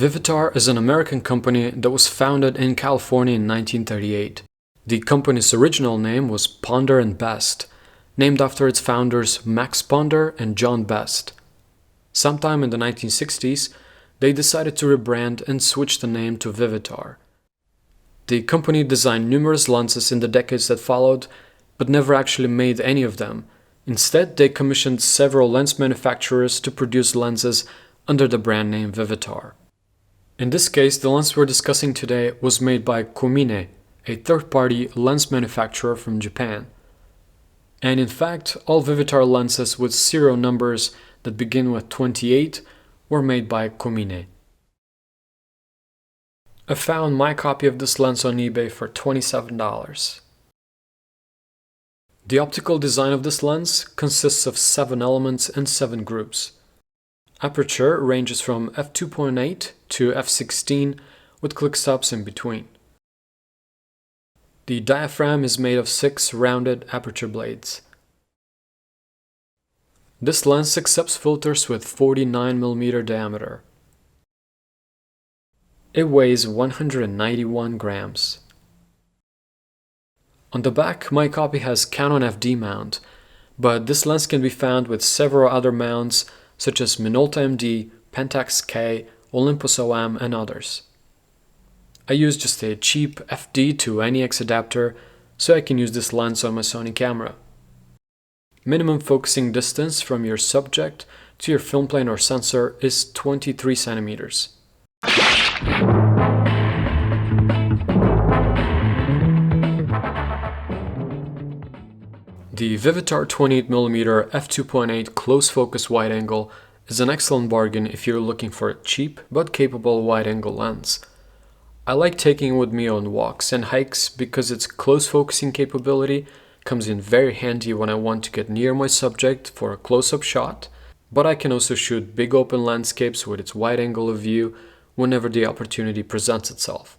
Vivitar is an American company that was founded in California in 1938. The company's original name was Ponder and Best, named after its founders Max Ponder and John Best. Sometime in the 1960s, they decided to rebrand and switch the name to Vivitar. The company designed numerous lenses in the decades that followed, but never actually made any of them. Instead, they commissioned several lens manufacturers to produce lenses under the brand name Vivitar. In this case, the lens we're discussing today was made by Komine, a third-party lens manufacturer from Japan. And in fact, all Vivitar lenses with serial numbers that begin with 28 were made by Komine. I found my copy of this lens on eBay for $27. The optical design of this lens consists of 7 elements and 7 groups. Aperture ranges from f2.8 to f16 with click stops in between. The diaphragm is made of 6 rounded aperture blades. This lens accepts filters with 49mm diameter. It weighs 191 grams. On the back, my copy has Canon FD mount, but this lens can be found with several other mounts such as Minolta MD, Pentax K, Olympus OM, and others. I use just a cheap FD to NEX adapter so I can use this lens on my Sony camera. Minimum focusing distance from your subject to your film plane or sensor is 23 centimeters. The Vivitar 28mm f2.8 close focus wide angle is an excellent bargain if you're looking for a cheap but capable wide angle lens. I like taking it with me on walks and hikes because its close focusing capability comes in very handy when I want to get near my subject for a close-up shot, but I can also shoot big open landscapes with its wide angle of view whenever the opportunity presents itself.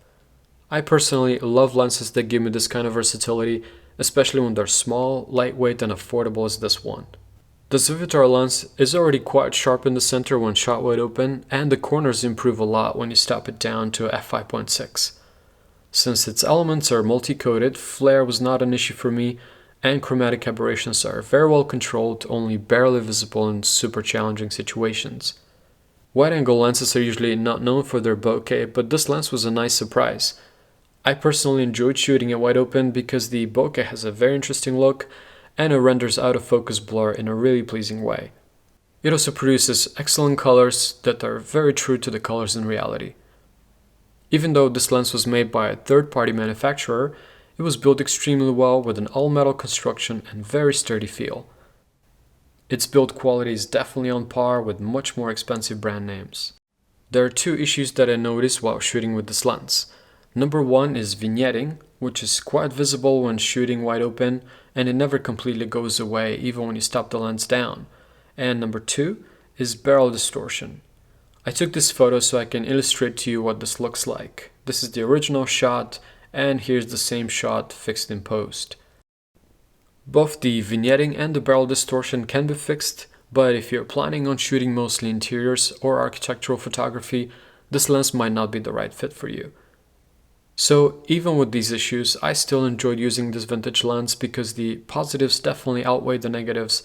I personally love lenses that give me this kind of versatility, especially when they're small, lightweight, and affordable as this one. The Vivitar lens is already quite sharp in the center when shot wide open, and the corners improve a lot when you stop it down to f5.6. Since its elements are multi-coated, flare was not an issue for me, and chromatic aberrations are very well controlled, only barely visible in super challenging situations. Wide-angle lenses are usually not known for their bokeh, but this lens was a nice surprise. I personally enjoyed shooting it wide open because the bokeh has a very interesting look and it renders out of focus blur in a really pleasing way. It also produces excellent colors that are very true to the colors in reality. Even though this lens was made by a third-party manufacturer, it was built extremely well with an all-metal construction and very sturdy feel. Its build quality is definitely on par with much more expensive brand names. There are 2 issues that I noticed while shooting with this lens. Number 1 is vignetting, which is quite visible when shooting wide open, and it never completely goes away even when you stop the lens down. And number 2 is barrel distortion. I took this photo so I can illustrate to you what this looks like. This is the original shot, and here's the same shot fixed in post. Both the vignetting and the barrel distortion can be fixed, but if you're planning on shooting mostly interiors or architectural photography, this lens might not be the right fit for you. So even with these issues, I still enjoyed using this vintage lens because the positives definitely outweigh the negatives,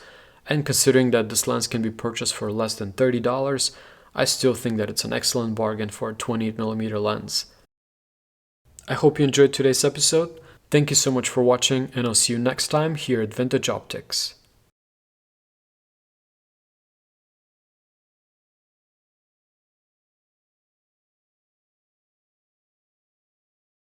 and considering that this lens can be purchased for less than $30, I still think that it's an excellent bargain for a 28mm lens. I hope you enjoyed today's episode. Thank you so much for watching, and I'll see you next time here at Vintage Optics.